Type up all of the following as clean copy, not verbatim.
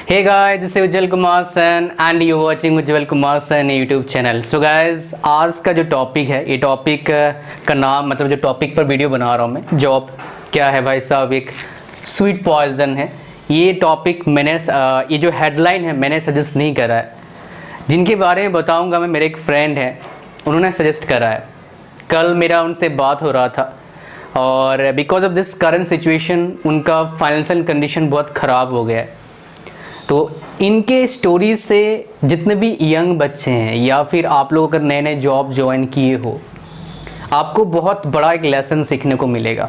Hey guys, this is Ujjwal Kumar Son and you watching Ujjwal Kumar Son YouTube channel. So guys, आज का जो topic है, ये टॉपिक का नाम मतलब जो टॉपिक पर वीडियो बना रहा हूँ मैं, जॉब क्या है भाई साहब, एक स्वीट पॉइजन है। ये टॉपिक मैंने ये जो हेडलाइन है मैंने सजेस्ट नहीं करा है, जिनके बारे में बताऊँगा मैं, मेरे एक फ्रेंड है, उन्होंने सजेस्ट करा है। कल मेरा उनसे बात हो रहा था और because of this current situation उनका फाइनेंशियल कंडीशन बहुत ख़राब हो गया है। तो इनके स्टोरीज से जितने भी यंग बच्चे हैं या फिर आप लोग अगर नए नए जॉब ज्वाइन किए हो, आपको बहुत बड़ा एक लेसन सीखने को मिलेगा।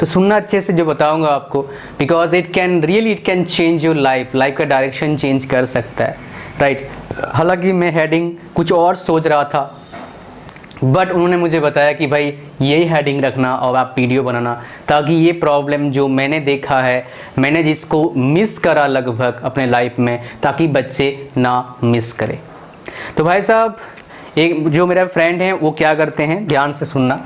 तो सुनना अच्छे से जो बताऊंगा आपको, because it can change your life का डायरेक्शन चेंज कर सकता है, राइट। हालांकि मैं हेडिंग कुछ और सोच रहा था, बट उन्होंने मुझे बताया कि भाई यही हेडिंग रखना और आप वीडियो बनाना, ताकि ये प्रॉब्लम जो मैंने देखा है, मैंने जिसको मिस करा लगभग अपने लाइफ में, ताकि बच्चे ना मिस करें। तो भाई साहब, एक जो मेरा फ्रेंड है वो क्या करते हैं, ध्यान से सुनना।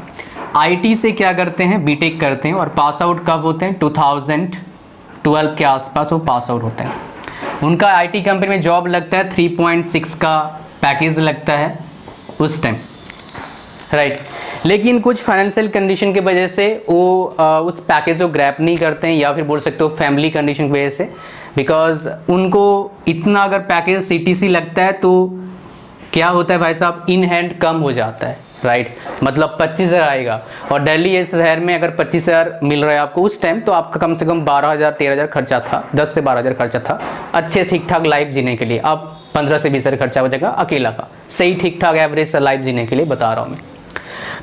आईटी से क्या करते हैं, बीटेक करते हैं और पास आउट कब होते हैं, 2012 के आसपास वो पास आउट होते हैं। उनका आईटी कंपनी में जॉब लगता है, 3.6 का पैकेज लगता है उस टाइम, राइट। लेकिन कुछ फाइनेंशियल कंडीशन की वजह से वो उस पैकेज को ग्रैब नहीं करते हैं, या फिर बोल सकते हो फैमिली कंडीशन की वजह से, बिकॉज उनको इतना अगर पैकेज सीटीसी लगता है तो क्या होता है भाई साहब, इन हैंड कम हो जाता है, राइट। मतलब 25,000 आएगा और दिल्ली इस शहर में अगर 25,000 मिल रहा है आपको उस टाइम, तो आपका कम से कम 12,000 13,000 खर्चा था, 10 से 12,000 खर्चा था अच्छे ठीक ठाक लाइफ जीने के लिए। अब 15 से 20,000 खर्चा हो जाएगा अकेला का, सही ठीक ठाक एवरेज लाइफ जीने के लिए बता रहा हूँ मैं।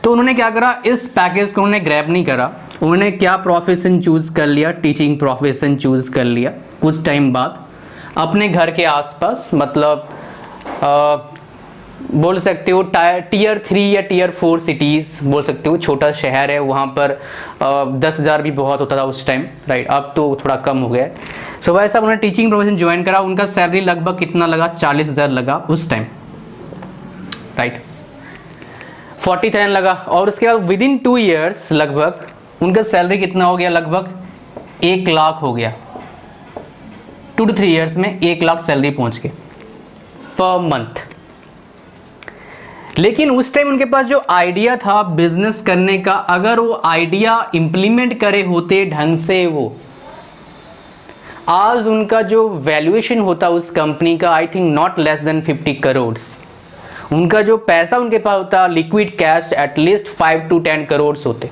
तो उन्होंने क्या करा, इस पैकेज को उन्होंने ग्रैब नहीं करा। उन्होंने क्या प्रोफेशन चूज कर लिया, टीचिंग प्रोफेशन चूज कर लिया। कुछ टाइम बाद अपने घर के आसपास, मतलब बोल सकते हो टियर 3 या टियर 4 सिटीज बोल सकते हो, छोटा शहर है, वहाँ पर 10,000 भी बहुत होता था उस टाइम, राइट। अब तो थोड़ा कम हो गया। सो भाई साहब, उन्होंने टीचिंग प्रोफेशन ज्वाइन करा। उनका सैलरी लगभग कितना लगा, 40,000 लगा उस टाइम, राइट। 40,000 लगा और उसके बाद विद इन 2 ईयर्स लगभग उनका सैलरी कितना हो गया, लगभग 1 लाख हो गया। 2 to 3 ईयर्स में 1 लाख सैलरी पहुंच गई पर मंथ। लेकिन उस टाइम उनके पास जो आइडिया था बिजनेस करने का, अगर वो आइडिया इंप्लीमेंट करे होते ढंग से, वो आज उनका जो वैल्यूएशन होता उस कंपनी का, I think not less than 50 crore. उनका जो पैसा उनके पास होता liquid cash at least 5 to 10 crore होते।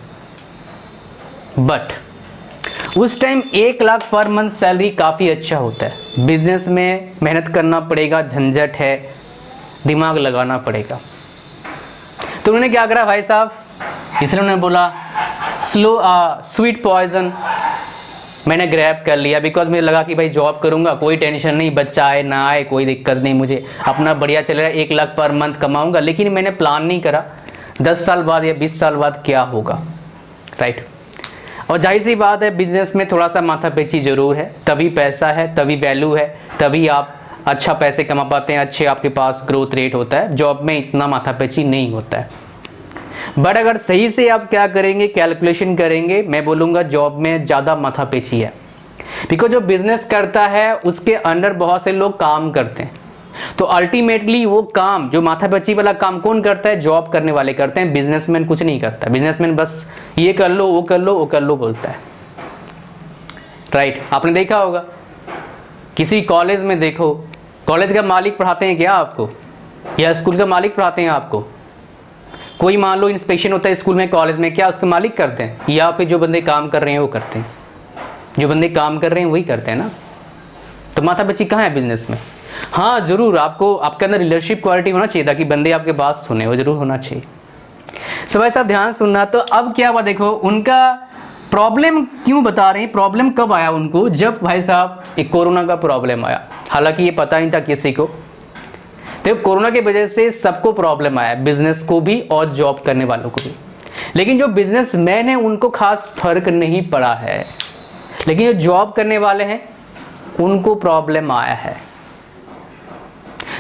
बट उस time 1 lakh per month salary काफ़ी अच्छा होता है। बिजनेस में मेहनत करना पड़ेगा, झंझट है, दिमाग लगाना पड़ेगा। तो उन्होंने क्या करा भाई साहब, इसलिए उन्होंने बोला स्वीट पॉइजन मैंने ग्रैब कर लिया। बिकॉज मुझे लगा कि भाई जॉब करूंगा, कोई टेंशन नहीं, बच्चा आए ना आए कोई दिक्कत नहीं, मुझे अपना बढ़िया चल रहा है, 1 लाख पर मंथ कमाऊंगा। लेकिन मैंने प्लान नहीं करा 10 साल बाद या 20 साल बाद क्या होगा, राइट। और जाहिर सी बात है, बिजनेस में थोड़ा सा माथापेची जरूर है, तभी पैसा है, तभी वैल्यू है, तभी आप अच्छा पैसे कमा पाते हैं, अच्छे आपके पास ग्रोथ रेट होता है। जॉब में इतना माथापेची नहीं होता है। बट अगर सही से आप क्या करेंगे, कैलकुलेशन करेंगे, मैं बोलूँगा जॉब में ज़्यादा माथापेची है। बिकॉज जो बिजनेस करता है उसके अंडर बहुत से लोग काम करते हैं, तो अल्टीमेटली वो काम, जो माथापेची वाला काम कौन करता है, जॉब करने वाले करते हैं। बिजनेसमैन कुछ नहीं करता। बिजनेसमैन बस ये कर लो, वो कर लो, वो कर लो बोलता है, राइट। आपने देखा होगा किसी कॉलेज में, देखो कॉलेज का मालिक पढ़ाते हैं क्या आपको, या स्कूल का मालिक पढ़ाते हैं आपको? कोई मान लो इंस्पेक्शन होता है स्कूल में, कॉलेज में, क्या उसके मालिक करते हैं, या फिर जो बंदे काम कर रहे हैं वो करते हैं? जो बंदे काम कर रहे हैं वही करते हैं ना। तो माथापेची कहाँ है बिजनेस में? हाँ जरूर, आपको आपके अंदर लीडरशिप क्वालिटी होना चाहिए ताकि बंदे आपके बात सुने, वो जरूर होना चाहिए। सो भाई साहब ध्यान सुनना। तो अब क्या हुआ, देखो उनका प्रॉब्लम क्यों बता रहे हैं, प्रॉब्लम कब आया उनको, जब भाई साहब एक कोरोना का प्रॉब्लम आया। हालांकि ये पता नहीं था किसी को, तो कोरोना की वजह से सबको प्रॉब्लम आया, बिजनेस को भी और जॉब करने वालों को भी। लेकिन जो बिजनेसमैन है उनको खास फर्क नहीं पड़ा है, लेकिन जो जॉब करने वाले हैं उनको प्रॉब्लम आया है।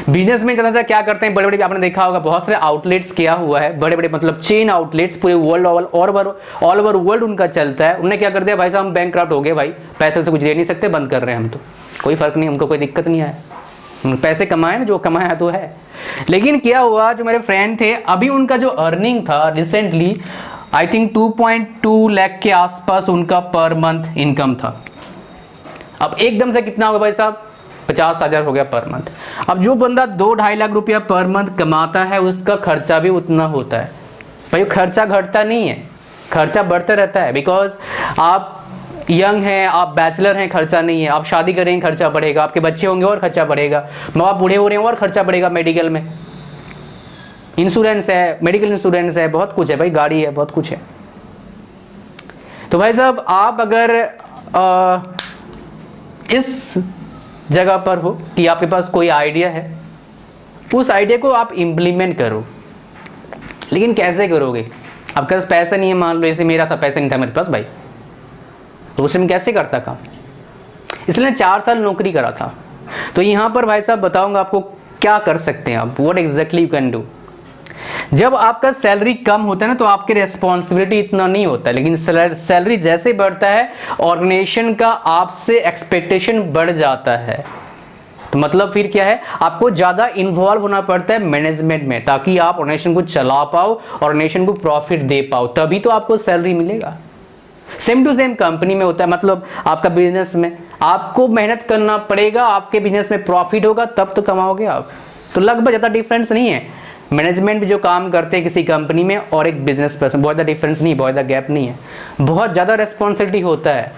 बिजनेस में ज़्यादातर क्या करते हैं, बड़े बड़े, आपने देखा होगा बहुत सारे आउटलेट्स किया हुआ है, बड़े बड़े मतलब चेन आउटलेट्स पूरे वर्ल्ड ऑल ओवर वर्ल्ड उनका चलता है। उन्होंने क्या कर दिया, भाई साहब हम बैंकक्रप्ट हो गए, भाई पैसे से कुछ दे नहीं सकते, बंद कर रहे हैं हम। तो कोई फ़र्क नहीं, उनको कोई दिक्कत नहीं आया, पैसे कमाए ना, जो कमाया तो है। लेकिन क्या हुआ, जो मेरे फ्रेंड थे अभी उनका जो अर्निंग था रिसेंटली आई थिंक 2.2 लाख के आसपास उनका पर मंथ इनकम था। अब एकदम से कितना होगा भाई साहब, 50,000 हो गया पर मंथ। अब जो बंदा 2-2.5 लाख रुपया पर मंथ कमाता है उसका खर्चा भी उतना होता है भाई, खर्चा घटता नहीं है, खर्चा बढ़ता रहता है। बिकॉज आप यंग हैं, आप बैचलर हैं, खर्चा नहीं है, आप शादी करेंगे खर्चा बढ़ेगा, आपके बच्चे होंगे और खर्चा बढ़ेगा, माँ बाप बूढ़े हो रहे हैं और खर्चा बढ़ेगा, मेडिकल में इंश्योरेंस है, मेडिकल इंश्योरेंस है, बहुत कुछ है भाई, गाड़ी है, बहुत कुछ है। तो भाई साहब आप अगर इस जगह पर हो कि आपके पास कोई आइडिया है, उस आइडिया को आप इम्प्लीमेंट करो। लेकिन कैसे करोगे, आपके पास पैसा नहीं है, मान लो जैसे मेरा था, पैसा नहीं था मेरे पास भाई, तो उससे मैं कैसे करता काम, इसलिए 4 साल नौकरी करा था। तो यहाँ पर भाई साहब बताऊंगा आपको क्या कर सकते हैं आप, what exactly you can do. जब आपका सैलरी कम होता है ना तो आपकी रेस्पॉन्सिबिलिटी इतना नहीं होता है, लेकिन सैलरी जैसे बढ़ता है ऑर्गेनाइजेशन का आपसे एक्सपेक्टेशन बढ़ जाता है। तो मतलब फिर क्या है, आपको ज़्यादा इन्वॉल्व होना पड़ता है मैनेजमेंट में, ताकि आप ऑर्गेनाइजेशन को चला पाओ, ऑर्गेनाइजेशन को प्रॉफिट दे पाओ, तभी तो आपको सैलरी मिलेगा। सेम टू सेम कंपनी में होता है, मतलब आपका बिजनेस में आपको मेहनत करना पड़ेगा, आपके बिजनेस में प्रॉफिट होगा तब तो कमाओगे आप। तो लगभग ज़्यादा डिफरेंस नहीं है, मैनेजमेंट जो काम करते हैं किसी कंपनी में और एक बिजनेस पर्सन, बहुत ज़्यादा डिफरेंस नहीं, बहुत ज़्यादा गैप नहीं है, बहुत ज़्यादा रेस्पॉन्सिबिलिटी होता है।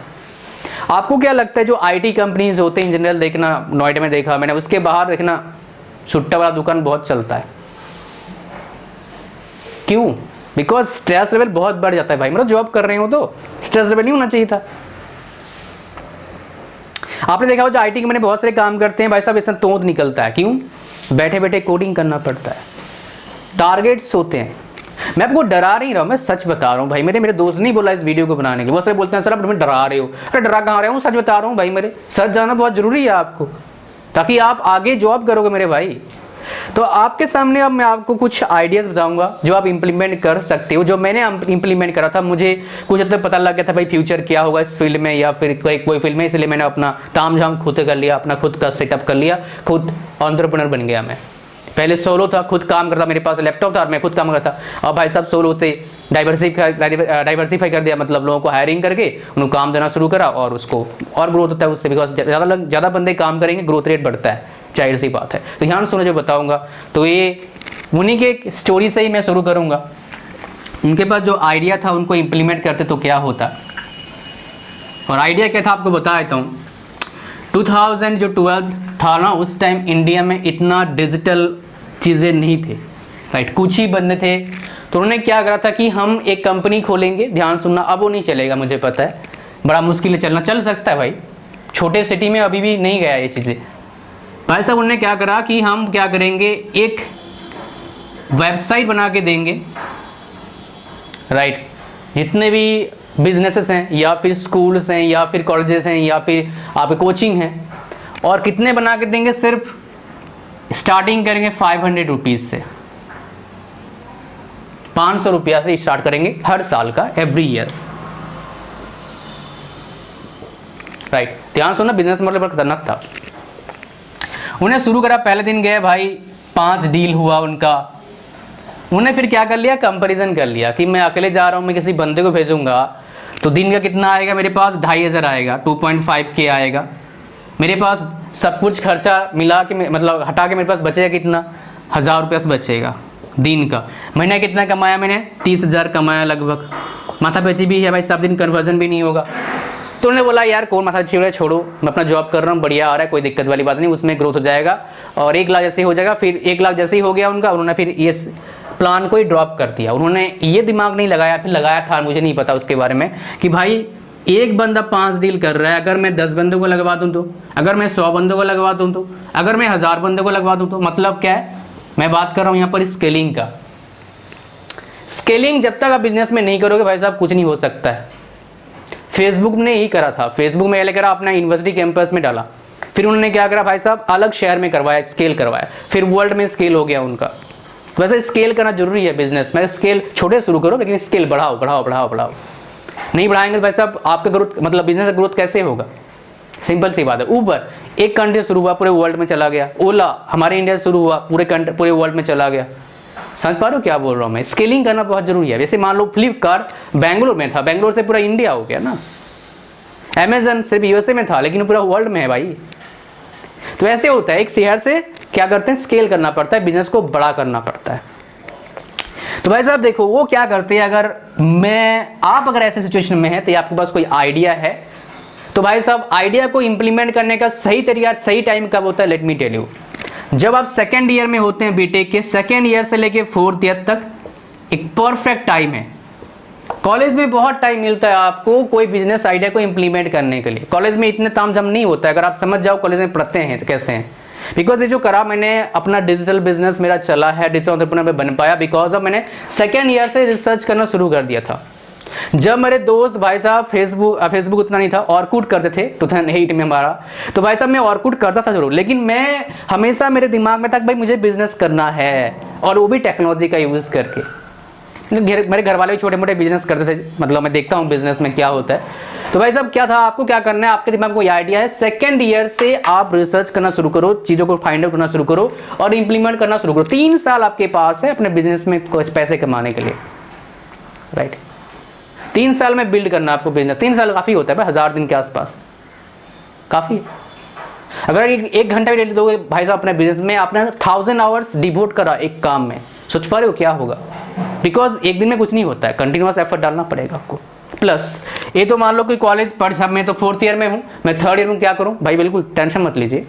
आपको क्या लगता है जो आईटी कंपनीज होते हैं, इन जनरल देखना, नोएडा में देखा मैंने, उसके बाहर देखना सुट्टा वाला दुकान बहुत चलता है, क्यों? बिकॉज स्ट्रेस लेवल बहुत बढ़ जाता है भाई, मतलब जॉब कर रहे हो तो स्ट्रेस लेवल नहीं होना चाहिए था। आपने देखा हो जो आईटी कंपनी में बहुत सारे काम करते हैं भाई साहब, इतना तोंद निकलता है, क्यों? बैठे बैठे कोडिंग करना पड़ता है, टारगेट्स होते हैं। मैं आपको डरा नहीं रहा हूं, मैं सच बता रहा हूं भाई। मेरे दोस्त नहीं बोला इस वीडियो को बनाने के लिए, बहुत सारे बोलते हैं सर आप हमें डरा रहे हो। अरे डरा कहाँ रहे हूँ, सच बता रहा हूँ भाई, मेरे सच जानना बहुत जरूरी है आपको, ताकि आप आगे जॉब करोगे मेरे भाई। तो आपके सामने अब मैं आपको कुछ आइडियाज बताऊंगा जो आप इंप्लीमेंट कर सकते हो। जो मैंने इंप्लीमेंट करा था, मुझे कुछ हद तक पता लग गया था भाई फ्यूचर क्या होगा इस फील्ड में या फिर कोई फील्ड में, इसलिए मैंने अपना ताम झाम खुद कर लिया, अपना खुद का सेटअप कर लिया, खुद एंटरप्रेन्योर बन गया मैं। पहले सोलो था, खुद काम करता, मेरे पास लैपटॉप था और मैं खुद काम करता। अब भाई साहब सोलो से डाइवर्सिफाई कर दिया, मतलब लोगों को हायरिंग करके उनको काम देना शुरू करा और उसको और ग्रोथ होता है उससे, बिकॉज ज़्यादा बंदे काम करेंगे ग्रोथ रेट बढ़ता है, जाहिर सी बात है। तो ध्यान सुनो जो बताऊंगा, तो ये उन्हीं के स्टोरी से ही मैं शुरू करूंगा। उनके पास जो आइडिया था उनको इम्प्लीमेंट करते तो क्या होता, और आइडिया क्या था आपको बता देता हूँ। 2012 था ना, उस टाइम इंडिया में इतना डिजिटल चीज़ें नहीं थे, राइट, कुछ ही बंदे थे। तो उन्होंने क्या करा था कि हम एक कंपनी खोलेंगे, ध्यान सुनना, अब वो नहीं चलेगा मुझे पता है, बड़ा मुश्किल है चलना, चल सकता है भाई, छोटे सिटी में अभी भी नहीं गया ये चीज़ें। भाई साहब उन्होंने क्या करा कि हम क्या करेंगे, एक वेबसाइट बना के देंगे, राइट, जितने भी बिजनेसेस हैं या फिर स्कूल्स हैं या फिर कॉलेजेस हैं या फिर आप कोचिंग हैं, और कितने बना के देंगे, सिर्फ स्टार्टिंग करेंगे 500 रुपीज़ से, 500 रुपया से स्टार्ट करेंगे हर साल का, एवरी ईयर, राइट। ध्यान सुनना, बिजनेस मॉडल पर खतरनाक था। उन्हें शुरू करा, पहले दिन गए भाई, 5 डील हुआ उनका। उन्हें फिर क्या कर लिया, कंपैरिजन कर लिया कि मैं अकेले जा रहा हूँ, मैं किसी बंदे को भेजूंगा तो दिन का कितना आएगा, मेरे पास 2500 आएगा, 2.5K आएगा, मेरे पास सब कुछ खर्चा मिला के मतलब हटा के मेरे पास बचेगा कितना, 1000 रुपया से बचेगा दिन का। महीना कितना कमाया मैंने, 30,000 कमाया लगभग, माथा पेची भी है भाई, सब दिन कन्वर्जन भी नहीं होगा। तो उन्होंने बोला यार कौन माथा पेची, छोड़ो, मैं अपना जॉब कर रहा हूँ, बढ़िया आ रहा है, कोई दिक्कत वाली बात नहीं, उसमें ग्रोथ हो जाएगा, और 1 लाख जैसे ही हो जाएगा। फिर 1 लाख जैसे ही हो गया उनका, उन्होंने फिर ये प्लान को ही ड्रॉप कर दिया। उन्होंने ये दिमाग नहीं लगाया, फिर लगाया था, मुझे नहीं पता उसके बारे में, कि भाई एक बंदा 5 डील कर रहा है, अगर मैं 10 बंदों को लगवा दूं तो, अगर मैं 100 बंदों को लगवा दूं तो, अगर मैं 1000 बंदों को लगवा दूं तो, मतलब क्या है, मैं बात कर रहा हूं यहाँ पर स्केलिंग का। स्केलिंग जब तक आप बिजनेस में नहीं करोगे भाई साहब कुछ नहीं हो सकता है। फेसबुक ने ही करा था, फेसबुक में लेकर अपना यूनिवर्सिटी कैंपस में डाला, फिर उन्होंने क्या करा भाई साहब, अलग शहर में करवाया, स्केल करवाया, फिर वर्ल्ड में स्केल हो गया उनका। वैसे स्केल करना जरूरी है बिजनेस में, स्केल छोटे शुरू करो लेकिन स्केल बढ़ाओ बढ़ाओ बढ़ाओ बढ़ाओ। नहीं बढ़ाएंगे तो भाई साहब आपका ग्रोथ, मतलब बिजनेस का ग्रोथ कैसे होगा। सिंपल सी बात है। ऊबर एक कंट्री से शुरू हुआ, पूरे वर्ल्ड में चला गया। ओला हमारे इंडिया से शुरू हुआ, पूरे वर्ल्ड में चला गया। समझ पा रहे हो क्या बोल रहा हूँ मैं? स्केलिंग करना बहुत जरूरी है। वैसे मान लो फ्लिपकार्ट बैंगलोर में था, बैंगलोर से पूरा इंडिया हो गया ना। अमेजन सिर्फ यूएसए में था, लेकिन पूरा वर्ल्ड में है भाई। तो ऐसे होता है, एक शहर से क्या करते हैं, स्केल करना पड़ता है, बिजनेस को बड़ा करना पड़ता है। तो भाई साहब देखो वो क्या करते हैं, अगर आप अगर ऐसे सिचुएशन में है तो आपके पास कोई आइडिया है, तो भाई साहब आइडिया को इंप्लीमेंट करने का सही तरीका, सही टाइम कब होता है, लेट मी टेल यू। जब आप सेकेंड ईयर में होते हैं बीटेक के, सेकेंड ईयर से लेके फोर्थ ईयर तक एक परफेक्ट टाइम है। कॉलेज में बहुत टाइम मिलता है आपको कोई बिजनेस आइडिया को इंप्लीमेंट करने के लिए। कॉलेज में इतने तामझाम नहीं होता है, अगर आप समझ जाओ कॉलेज में पढ़ते हैं तो कैसे हैं। बिकॉज ये जो करा मैंने, अपना डिजिटल बिजनेस मेरा चला है, डिजिटल एंटरप्रेन्योर में बन पाया बिकॉज ऑफ मैंने सेकेंड ईयर से रिसर्च करना शुरू कर दिया था। जब मेरे दोस्त भाई साहब फेसबुक उतना नहीं था, ऑर्कुट करते थे 2008 में हमारा, तो भाई साहब मैं ऑर्कुट करता था जरूर, लेकिन मैं हमेशा मेरे दिमाग में था भाई मुझे बिजनेस करना है, और वो भी टेक्नोलॉजी का यूज करके। मेरे घर वाले भी छोटे मोटे बिजनेस करते थे, मतलब मैं देखता हूँ बिजनेस में क्या होता है। तो भाई साहब क्या था, आपको क्या करना है, आपके दिमाग में कोई आइडिया है, सेकंड ईयर से आप रिसर्च करना शुरू करो, चीजों को फाइंड आउट करना शुरू करो और इंप्लीमेंट करना शुरू करो। 3 साल आपके पास है अपने बिजनेस में कुछ पैसे कमाने के लिए, राइट। 3 साल में बिल्ड करना आपको बिजनेस। 3 साल काफी होता है भाई, 1000 दिन के आसपास काफी। अगर एक घंटा भी दोगे भाई साहब अपने बिजनेस में, आपने 1000 आवर्स डिवोट करा एक काम में, सोच पा रहे हो क्या होगा। बिकॉज एक दिन में कुछ नहीं होता है, कंटिन्यूअस एफर्ट डालना पड़ेगा आपको। प्लस ये तो मान लो कि कॉलेज मैं तो 4th ईयर में हूं, मैं 3rd ईयर में क्या करूं भाई, बिल्कुल टेंशन मत लीजिए।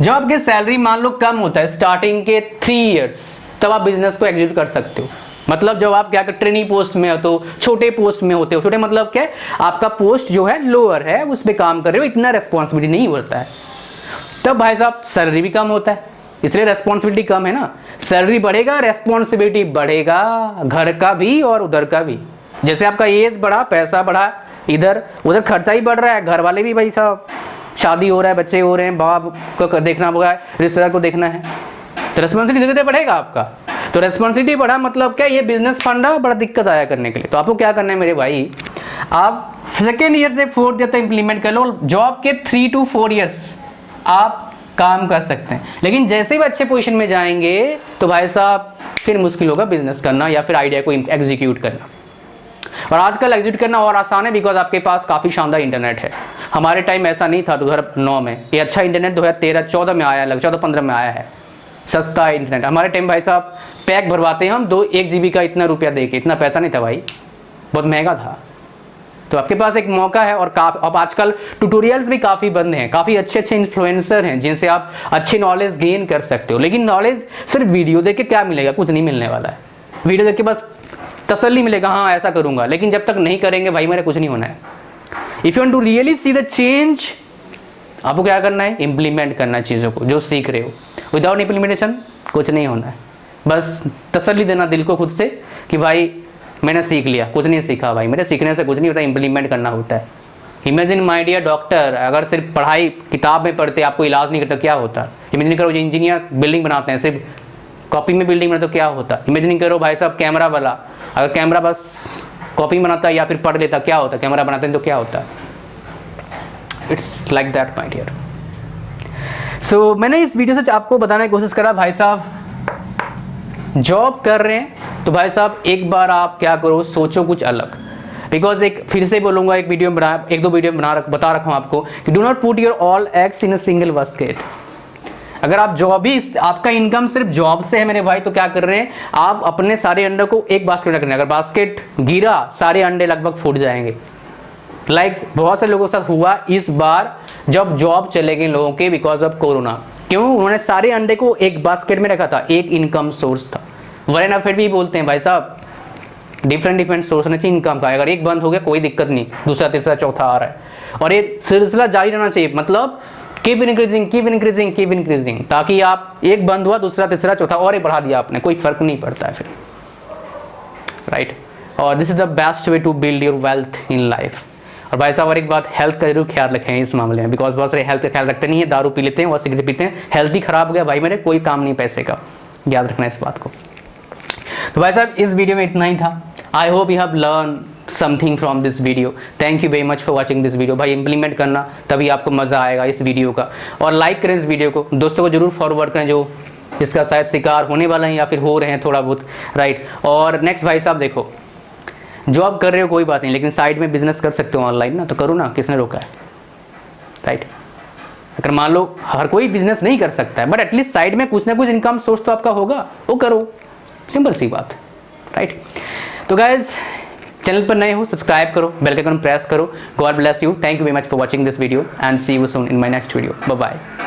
जब आपके सैलरी मान लो कम होता है स्टार्टिंग के 3 इयर्स, तब आप बिजनेस को एग्जीक्यूट कर सकते हो। मतलब जब आप क्या ट्रेनी पोस्ट में हो, तो छोटे पोस्ट में होते हो, छोटे मतलब क्या, आपका पोस्ट जो है लोअर है, उस पर काम कर रहे हो, इतना रेस्पॉन्सिबिलिटी नहीं होता है, तब भाई साहब सैलरी भी कम होता है, इसलिए रेस्पॉन्सिबिलिटी कम है ना। सैलरी बढ़ेगा, रेस्पॉन्सिबिलिटी बढ़ेगा, घर का भी और उधर का भी। जैसे आपका एज बढ़ा, पैसा बढ़ा, इधर उधर खर्चा ही बढ़ रहा है, घर वाले भी भाई साहब, शादी हो रहा है, बच्चे हो रहे हैं, बाप को देखना होगा, रिश्तेदार को देखना है, तो रेस्पॉन्सिबिलिटी धीरे धीरे बढ़ेगा आपका। तो रेस्पॉन्सिबिलिटी बढ़ा मतलब क्या, ये बिजनेस फंडा बड़ा दिक्कत आया करने के लिए। तो आपको क्या करना है मेरे भाई, आप सेकेंड ईयर से 4th ईयर तक इंप्लीमेंट कर लो। जॉब के 3 to 4 ईयर्स आप काम कर सकते हैं, लेकिन जैसे ही अच्छे पोजीशन में जाएंगे तो भाई साहब फिर मुश्किल होगा बिजनेस करना या फिर आइडिया को एग्जीक्यूट करना। और आजकल एग्जीक्यूट करना और आसान है बिकॉज आपके पास काफ़ी शानदार इंटरनेट है। हमारे टाइम ऐसा नहीं था 2009 में, ये अच्छा इंटरनेट 2013-14 में आया, 14-15 में आया है, सस्ता इंटरनेट। हमारे टाइम भाई साहब पैक भरवाते हैं हम 1 GB का इतना रुपया दे के, इतना पैसा नहीं था भाई, बहुत महंगा था। तो आपके पास एक मौका है। और अब आजकल ट्यूटोरियल्स भी काफ़ी बंद हैं, काफ़ी अच्छे अच्छे इन्फ्लुएंसर हैं जिनसे आप अच्छी नॉलेज गेन कर सकते हो। लेकिन नॉलेज सिर्फ वीडियो देख के क्या मिलेगा, कुछ नहीं मिलने वाला है। वीडियो देख के बस तसल्ली मिलेगा, हाँ ऐसा करूँगा, लेकिन जब तक नहीं करेंगे भाई मेरा कुछ नहीं होना है। If you want to really see the change, आपको क्या करना है, इम्प्लीमेंट करना है चीज़ों को जो सीख रहे हो। विदाउट इम्प्लीमेंटेशन कुछ नहीं होना है। बस तसल्ली देना दिल को खुद से कि भाई मैंने सीख लिया, कुछ नहीं सीखा भाई, मेरे सीखने से कुछ नहीं होता, इम्प्लीमेंट करना होता है। इमेजिन माय डियर डॉक्टर, अगर सिर्फ पढ़ाई किताब में पढ़ते आपको इलाज नहीं करता क्या होता। इमेजिन करो जो इंजीनियर बिल्डिंग बनाते हैं सिर्फ कॉपी में बिल्डिंग बनाते तो क्या होता। इमेजिन करो भाई साहब कैमरा वाला, अगर कैमरा बस कॉपी बनाता या फिर पढ़ लेता क्या होता, कैमरा बनाते हैं तो क्या होता। It's like that my dear. So मैंने इस वीडियो से आपको बताने की कोशिश करा, भाई साहब जॉब कर रहे हैं तो भाई साहब एक बार आप क्या करो, सोचो कुछ अलग। बिकॉज एक फिर से बोलूँगा, एक दो वीडियो बता रखा हूँ आपको कि do not put your all eggs in a single basket. अगर आप जॉब ही, आपका इनकम सिर्फ जॉब से है मेरे भाई, तो क्या कर रहे हैं आप, अपने सारे अंडे को एक बास्केट में रख रहे हैं। अगर बास्केट गिरा सारे अंडे लगभग फूट जाएंगे। बहुत से लोगों के साथ हुआ इस बार जब जॉब चले गए लोगों के बिकॉज ऑफ कोरोना। क्यों, उन्होंने सारे अंडे को एक बास्केट में रखा था, एक इनकम सोर्स था। वरना फिर भी बोलते हैं भाई साहब डिफरेंट सोर्स होना चाहिए इनकम का। अगर एक बंद हो गया कोई दिक्कत नहीं, दूसरा तीसरा चौथा आ रहा है, और ये सिलसिला जारी रहना चाहिए। मतलब कीप इंक्रीजिंग, ताकि आप एक बंद हुआ दूसरा तीसरा चौथा और ये बढ़ा दिया आपने, कोई फर्क नहीं पड़ता है फिर, राइट। और this is the best way to build your wealth in life. और भाई साहब और एक बात, हेल्थ का जरूर ख्याल रखें इस मामले में, बिकॉज बहुत सारे हेल्थ का ख्याल रखते नहीं है, दारू पी लेते हैं और सिगरेट पीते हैं, हेल्थ ही खराब हो गया भाई मेरे, कोई काम नहीं पैसे का, याद रखना इस बात को। तो भाई साहब इस वीडियो में इतना ही था। I hope you have learn something from this video. Thank you very much for watching this video. भाई इंप्लीमेंट करना, तभी आपको मज़ा आएगा इस वीडियो का। और लाइक करें इस वीडियो को, दोस्तों को जरूर फॉरवर्ड करें जो इसका शायद शिकार होने वाला है या फिर हो रहे हैं थोड़ा बहुत, राइट। और नेक्स्ट भाई साहब देखो, जॉब कर रहे हो कोई बात नहीं, लेकिन साइड में बिजनेस कर सकते हो ऑनलाइन ना, तो करो ना, किसने रोका है, राइट। अगर मान लो हर कोई बिजनेस नहीं कर सकता है, बट एटलीस्ट साइड में कुछ ना कुछ इनकम सोर्स तो आपका होगा, वो करो, सिंपल सी बात, राइट। तो गाइज चैनल पर नए हो सब्सक्राइब करो, बेल आइकन प्रेस करो। God bless you, thank you very much for watching this video and see you soon in my next video. Bye bye.